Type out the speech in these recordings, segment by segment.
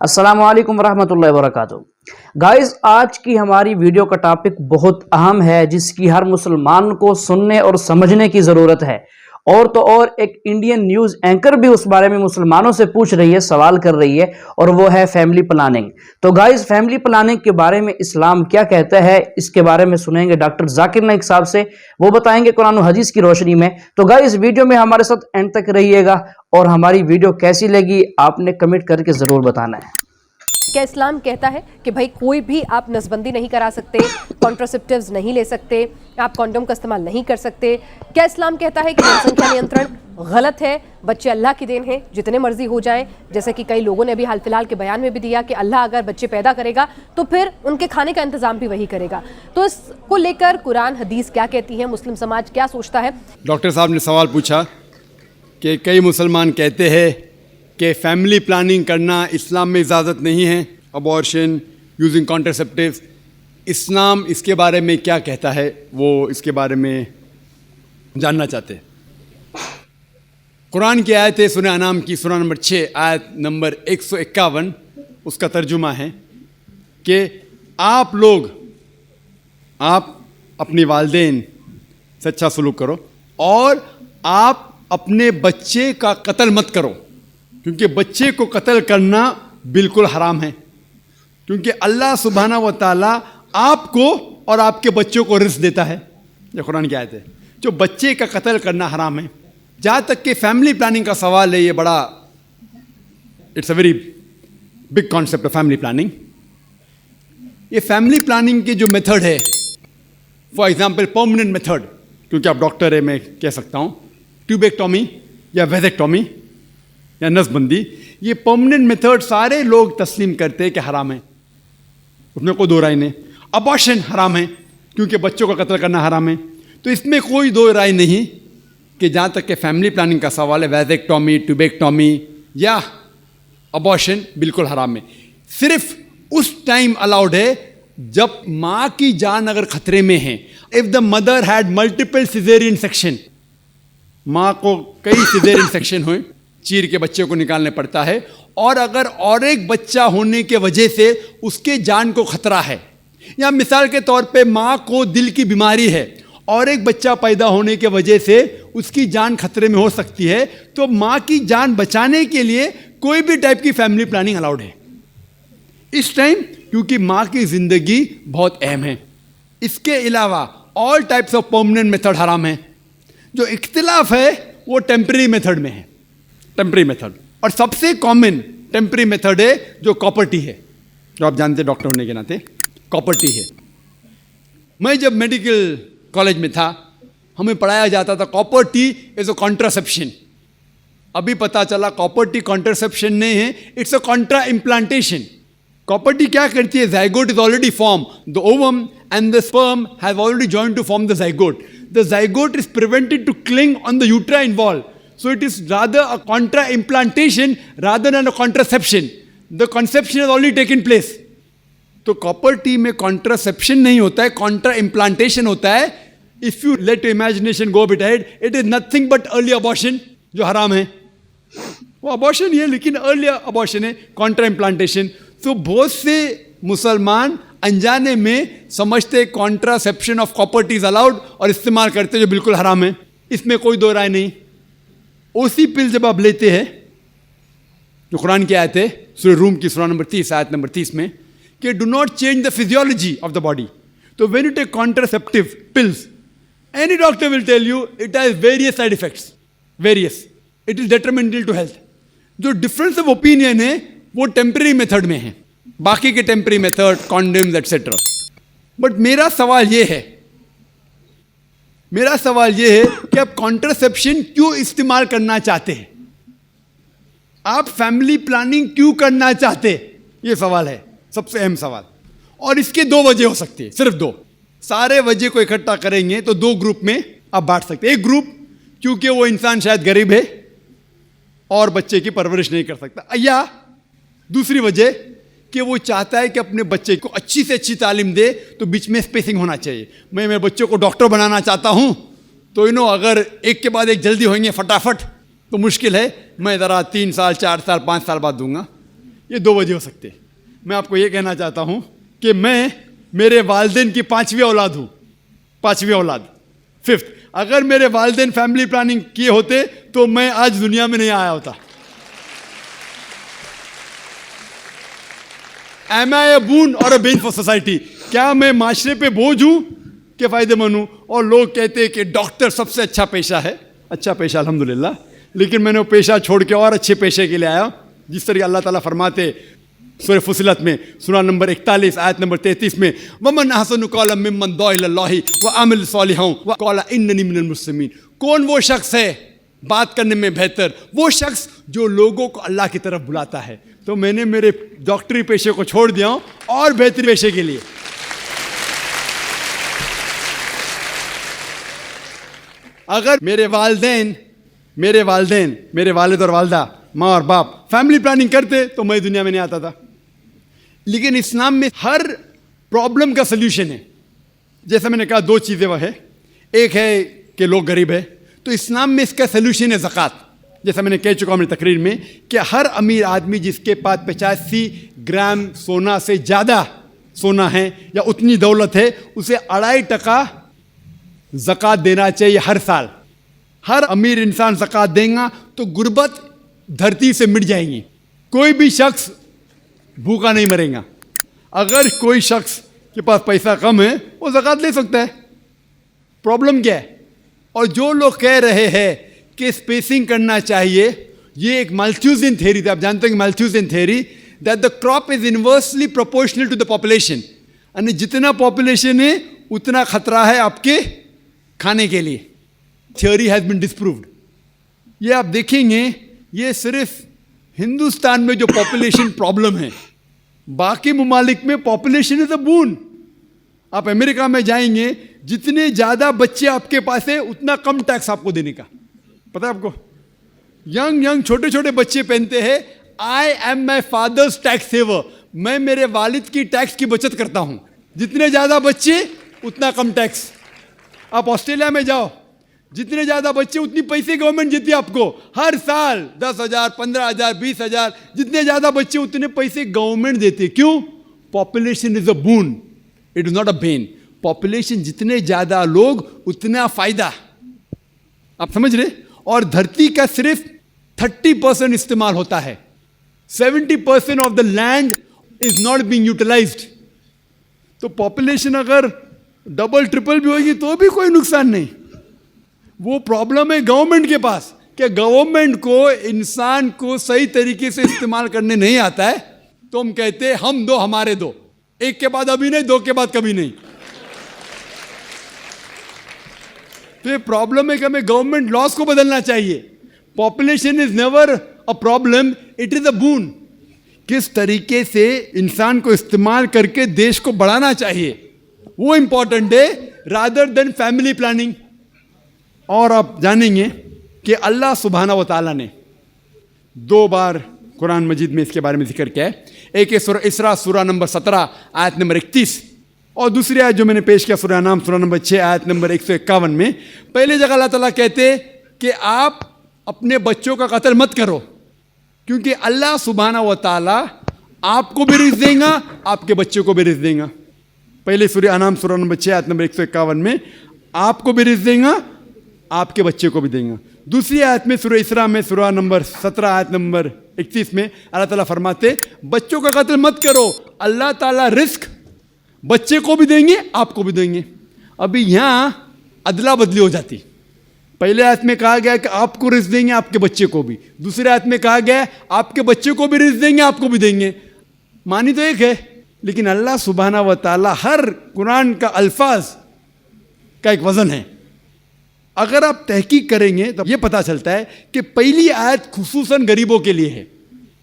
अस्सलाम वालेकुम रहमतुल्लाहि व बरकातुहू। गाइस, आज की हमारी वीडियो का टॉपिक बहुत अहम है जिसकी हर मुसलमान को सुनने और समझने की ज़रूरत है। और तो और एक इंडियन न्यूज़ एंकर भी उस बारे में मुसलमानों से पूछ रही है, सवाल कर रही है, और वो है फैमिली प्लानिंग। तो गाइस, फैमिली प्लानिंग के बारे में इस्लाम क्या कहता है, इसके बारे में सुनेंगे डॉक्टर जाकिर नाइक साहब से। वो बताएंगे कुरान और हदीस की रोशनी में। तो गाइस, वीडियो में हमारे साथ एंड तक रहिएगा और हमारी वीडियो कैसी लगी आपने कमेंट करके ज़रूर बताना है। क्या इस्लाम कहता है कि भाई कोई भी आप नसबंदी नहीं करा सकते, कॉन्ट्रासेप्टिव्स नहीं ले सकते, आप कॉन्डोम का इस्तेमाल नहीं कर सकते? क्या इस्लाम कहता है कि जनसंख्या नियंत्रण गलत है, बच्चे अल्लाह की देन है, जितने मर्जी हो जाए? जैसे कि कई लोगों ने अभी हाल फिलहाल के बयान में भी दिया कि अल्लाह अगर बच्चे पैदा करेगा तो फिर उनके खाने का इंतजाम भी वही करेगा। तो इसको लेकर कुरान हदीस क्या कहती है, मुस्लिम समाज क्या सोचता है? डॉक्टर साहब ने सवाल पूछा कि कई मुसलमान कहते हैं कि फैमिली प्लानिंग करना इस्लाम में इजाज़त नहीं है, अबॉर्शन, यूजिंग कॉन्ट्रासेप्टिव्स। इस्लाम इसके बारे में क्या कहता है, वो इसके बारे में जानना चाहते हैं। कुरान की आयत है सूरह अनाम की सूरह नंबर 6 आयत नंबर 151। उसका तर्जुमा है कि आप अपनी वालिदैन से अच्छा सलूक करो और आप अपने बच्चे का कत्ल मत करो, क्योंकि बच्चे को कत्ल करना बिल्कुल हराम है। क्योंकि अल्लाह सुब्हाना व तआला आपको और आपके बच्चों को रिस्क देता है। ये कुरान की आयत है। जो बच्चे का कत्ल करना हराम है। जहाँ तक कि फैमिली प्लानिंग का सवाल है, ये बड़ा it's a very big concept of family planning. ये फैमिली प्लानिंग के जो मेथड है, फॉर एग्जाम्पल परमानेंट मेथड, क्योंकि आप डॉक्टर है मैं कह सकता हूँ, ट्यूबेक्टोमी या वेजेक्टोमी या नसबंदी, ये परमानेंट मेथड सारे लोग तस्लीम करते हैं कि हराम है, उसमें कोई दो राय नहीं। अबॉर्शन हराम है क्योंकि बच्चों का कत्ल करना हराम है। तो इसमें कोई दो राय नहीं कि जहाँ तक कि फैमिली प्लानिंग का सवाल है, वेजेक्टोमी, ट्यूबेक्टोमी या अबॉर्शन बिल्कुल हराम है। सिर्फ उस टाइम अलाउड है जब माँ की जान अगर खतरे में है। If the mother had multiple caesarean section, माँ को कई सिजेरियन सेक्शन हुए, चीर के बच्चे को निकालने पड़ता है, और अगर और एक बच्चा होने के वजह से उसके जान को खतरा है, या मिसाल के तौर पे माँ को दिल की बीमारी है और एक बच्चा पैदा होने के वजह से उसकी जान खतरे में हो सकती है, तो माँ की जान बचाने के लिए कोई भी टाइप की फैमिली प्लानिंग अलाउड है इस टाइम, क्योंकि माँ की जिंदगी बहुत अहम है। इसके अलावा all types of permanent method हराम है। जो इख्तिलाफ है वो टेम्पररी मेथड में है, टेम्पररी मेथड। और सबसे कॉमन टेम्पररी मेथड है जो कॉपर टी है, जो आप जानते हैं डॉक्टर होने के नाते कॉपर टी है। मैं जब मेडिकल कॉलेज में था, हमें पढ़ाया जाता था copper T is a contraception. अभी पता चला कॉपर टी कॉन्ट्रासेप्शन नहीं है, it's a contra implantation. Copper T क्या करती है? Zygote is already form, the ovum and the sperm have already joined to form the zygote. The zygote is prevented to cling on the uterine wall. So it is rather a contra-implantation rather than a contraception. The conception has already taken place. तो copper T में contraception नहीं होता है, Contra implantation होता है। If you let your imagination go bit ahead, it is nothing but early abortion, जो हराम है। वो अबॉर्शन ही है लेकिन अर्ली अबॉर्शन है, कॉन्ट्रा इम्प्लांटेशन। तो बहुत से मुसलमान अनजाने में समझते contraception of copper T is allowed और इस्तेमाल करते जो बिल्कुल हराम है। इसमें कोई दो राय नहीं। ओसी पिल जब आप लेते हैं, जो कुरान की आयत है सूरह रूम की सूरह नंबर 30 आयत नंबर 30 में, कि do not change the physiology of the body. तो when you take contraceptive pills, any doctor will tell you it has various side effects, various, it is detrimental to health. जो difference of opinion है वो temporary method में है, बाकी के temporary method, condoms etcetera. But मेरा सवाल ये है कि आप कॉन्ट्रासेप्शन क्यों इस्तेमाल करना चाहते हैं? आप फैमिली प्लानिंग क्यों करना चाहते हैं? ये सवाल है, सबसे अहम सवाल। और इसके दो वजह हो सकती है, सिर्फ दो। सारे वजह को इकट्ठा करेंगे तो दो ग्रुप में आप बांट सकते हैं। एक ग्रुप क्योंकि वो इंसान शायद गरीब है और बच्चे की परवरिश नहीं कर सकता, या दूसरी वजह कि वो चाहता है कि अपने बच्चे को अच्छी से अच्छी तालीम दे, तो बीच में स्पेसिंग होना चाहिए। मैं मेरे बच्चों को डॉक्टर बनाना चाहता हूँ, तो अगर एक के बाद एक जल्दी होंगे फटाफट तो मुश्किल है, मैं ज़रा 3 साल 4 साल 5 साल बाद दूंगा। ये 2 वजह हो सकते हैं। मैं आपको ये कहना चाहता हूं कि मैं मेरे वालिदैन की 5वीं औलाद हूं, 5वीं औलाद, 5th। अगर मेरे वालिदैन फैमिली प्लानिंग किए होते तो मैं आज दुनिया में नहीं आया होता। एम आई ए बून और अ बेन फॉर सोसाइटी? क्या मैं माशरे पे बोझ हूं कि फायदेमंद हूं? और लोग कहते हैं कि डॉक्टर सबसे अच्छा पेशा है। अच्छा पेशा अल्हम्दुलिल्लाह, लेकिन मैंने वो पेशा छोड़ के और अच्छे पेशे के लिए आया। जिस तरह अल्लाह ताला फरमाते सूरह फुसिलत में, सूरा नंबर 41 आयत नंबर 33 में, वमन अहसनु क़ौलन मिम्मन दुआ इलल्लाहि व अमिल सालिहान व क़ाला इन्ननी मिनल मुस्लिमीन। कौन वो शख्स है बात करने में बेहतर? वो शख्स जो लोगों को अल्लाह की तरफ बुलाता है। तो मैंने मेरे डॉक्टरी पेशे को छोड़ दिया हूं और बेहतरी पेशे के लिए। अगर मेरे वालिद और वालदा, माँ और बाप फैमिली प्लानिंग करते तो मैं दुनिया में नहीं आता था। लेकिन इस्लाम में हर प्रॉब्लम का सल्यूशन है। जैसा मैंने कहा 2 चीज़ें वह है, एक है कि लोग गरीब है, तो इस्लाम में इसका सल्यूशन है ज़कात। जैसा मैंने कह चुका हूँ मेरी तकरीर में कि हर अमीर आदमी जिसके पास 85 ग्राम सोना से ज़्यादा सोना है या उतनी दौलत है, उसे 2.5% ज़कात देना चाहिए हर साल। हर अमीर इंसान ज़कात देगा तो गुर्बत धरती से मिट जाएंगी। कोई भी शख्स भूखा नहीं मरेगा। अगर कोई शख्स के पास पैसा कम है वो ज़कात ले सकता है। प्रॉब्लम क्या है? और जो लोग कह रहे हैं कि स्पेसिंग करना चाहिए, ये एक माल्थ्यूजियन थ्योरी थी। आप जानते हैं कि Malthusian theory that the crop is inversely proportional to the population, यानी जितना पॉपुलेशन है उतना खतरा है आपके खाने के लिए। Theory has been disproved. ये आप देखेंगे, ये सिर्फ हिंदुस्तान में जो पॉपुलेशन प्रॉब्लम है, बाकी ममालिक में पॉपुलेशन इज अ बून। आप अमेरिका में जाएंगे, जितने ज़्यादा बच्चे आपके पास है उतना कम टैक्स आपको देने का। पता है आपको? यंग छोटे छोटे बच्चे पहनते हैं I am my father's tax saver, मैं मेरे वालिद की टैक्स की बचत करता हूं। जितने ज़्यादा बच्चे उतना कम टैक्स। आप ऑस्ट्रेलिया में जाओ, जितने ज़्यादा बच्चे उतनी पैसे गवर्नमेंट देती है आपको हर साल। 10,000, 15,000, 20,000, जितने ज़्यादा बच्चे उतने पैसे गवर्नमेंट देती है। क्यों? Population is a boon, it is not a Ben. Population जितने ज़्यादा लोग उतना फायदा। आप समझ रहे? और धरती का सिर्फ 30% इस्तेमाल होता है। 70% of the land is not being utilised. तो पॉपुलेशन अगर डबल ट्रिपल भी होगी तो भी कोई नुकसान नहीं। वो प्रॉब्लम है गवर्नमेंट के पास कि गवर्नमेंट को इंसान को सही तरीके से इस्तेमाल करने नहीं आता है। तो हम कहते हैं हम दो हमारे दो, एक के बाद अभी नहीं, 2 के बाद कभी नहीं। तो ये प्रॉब्लम है कि हमें गवर्नमेंट लॉस को बदलना चाहिए। Population is never a problem, it is a boon. किस तरीके से इंसान को इस्तेमाल करके देश को बढ़ाना चाहिए वो इंपॉर्टेंट है, रादर देन फैमिली प्लानिंग। और आप जानेंगे कि अल्लाह सुब्हाना व तआला ने 2 बार कुरान मजीद में इसके बारे में जिक्र किया है। एक है सूरह इसरा सूरा नंबर 17 आयत नंबर 31, और दूसरी आयत जो मैंने पेश किया सूरह नाम सूरा नंबर 6 आयत नंबर 151 में। पहले जगह अल्लाह ताला कहते कि आप अपने बच्चों का कत्ल मत करो, क्योंकि अल्लाह सुब्हाना व तआला आपको भी रिज़्क़ देगा, आपके बच्चों को भी रिज़्क़ देगा। पहले सूरह अनाम सूरा नंबर 6 आयत नंबर 151 में आपको भी रिज़्क़ देगा, आपके बच्चे को भी देगा। दूसरी आयत में सूरह इसरा में सूरा नंबर 17 आयत नंबर 31 में अल्लाह ताला फरमाते बच्चों का कत्ल मत करो, अल्लाह ताला रिस्क बच्चे को भी देंगे, आपको भी देंगे। अभी यहाँ अदला बदली हो जाती। पहले आयत में कहा गया कि आपको रिस्क देंगे, आपके बच्चे को भी। दूसरे आयत में कहा गया आपके बच्चे को भी रिस्क देंगे, आपको भी देंगे। मानी तो एक है, लेकिन अल्लाह सुब्हाना व तआला हर कुरान का अल्फाज का एक वजन है। अगर आप तहकीक करेंगे तो ये पता चलता है कि पहली आयत खुसूसन गरीबों के लिए है।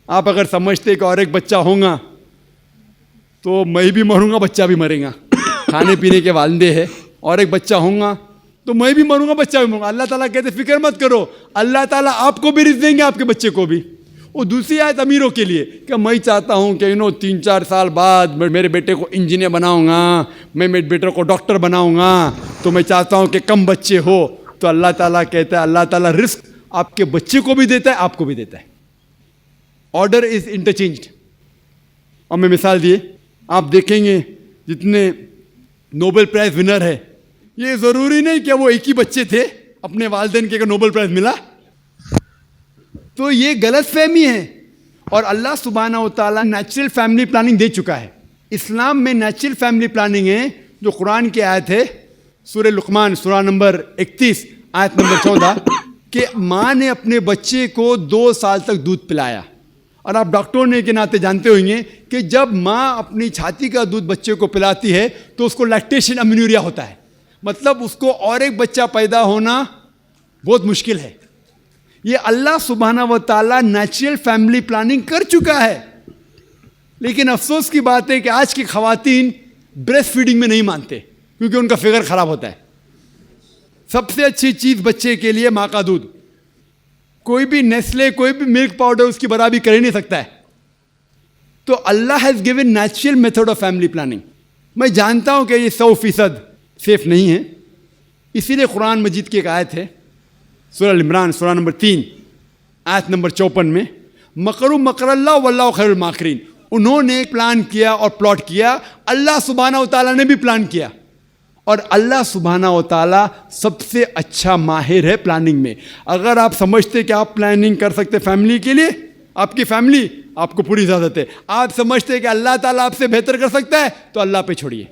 आप अगर समझते कि और एक बच्चा होगा तो मैं भी मरूंगा, बच्चा भी मरेगा, खाने पीने के वांदे है, और एक बच्चा होगा तो मैं भी मरूंगा, बच्चा भी मरूंगा। अल्लाह ताला कहते फिक्र मत करो, अल्लाह ताला आपको भी रिज़्क़ देंगे, आपके बच्चे को भी। और दूसरी आयत अमीरों के लिए कि मैं चाहता हूँ कि 3-4 साल बाद मैं मेरे बेटे को इंजीनियर बनाऊंगा, मैं मेरे बेटे को डॉक्टर बनाऊंगा, तो मैं चाहता हूँ कि कम बच्चे हो। तो अल्लाह ताला कहता है अल्लाह ताला रिस्क आपके बच्चे को भी देता है, आपको भी देता है। Order is interchanged. और मैं मिसाल दिए, आप देखेंगे जितने नोबेल प्राइज़ विनर है, ये ज़रूरी नहीं कि वो एक ही बच्चे थे अपने वालिदैन के नोबेल प्राइज़ मिला। तो ये गलत फहमी है। और अल्लाह सुब्हानहू व तआला नेचुरल फैमिली प्लानिंग दे चुका है। इस्लाम में नेचुरल फैमिली प्लानिंग है, जो कुरान की आयत है सूरह लुक़मान सूरा नंबर 31 आयत नंबर 14 कि माँ ने अपने बच्चे को 2 साल तक दूध पिलाया। और आप डॉक्टर होने के नाते जानते होंगे कि जब माँ अपनी छाती का दूध बच्चे को पिलाती है तो उसको लैक्टेशन अमीनूरिया होता है, मतलब उसको और एक बच्चा पैदा होना बहुत मुश्किल है। ये अल्लाह सुब्हानहू व तआला नेचुरल फैमिली प्लानिंग कर चुका है। लेकिन अफसोस की बात है कि आज की ख़वातीन ब्रेस्ट फीडिंग में नहीं मानते, क्योंकि उनका फिगर ख़राब होता है। सबसे अच्छी चीज़ बच्चे के लिए माँ का दूध। कोई भी नेस्ले, कोई भी मिल्क पाउडर उसकी बराबरी कर ही नहीं सकता है। तो Allah has given natural method of family planning. मैं जानता हूँ कि ये 100% सेफ नहीं है, इसीलिए कुरान मजीद की एक आयत है सूरह इमरान सूरा नंबर 3 आयत नंबर 54 में, मकरू मकरल्लाह वल्लाहु खैरुल माकिरीन। उन्होंने प्लान किया और प्लॉट किया, अल्लाह सुब्हानहू व तआला ने भी प्लान किया। और अल्लाह सुब्हानहू व तआला सबसे अच्छा माहिर है प्लानिंग में। अगर आप समझते कि आप प्लानिंग कर सकते फैमिली के लिए, आपकी फैमिली, आपको पूरी इजाज़त है। आप समझते कि अल्लाह ताला आपसे बेहतर कर सकता है, तो अल्लाह पे छोड़िए।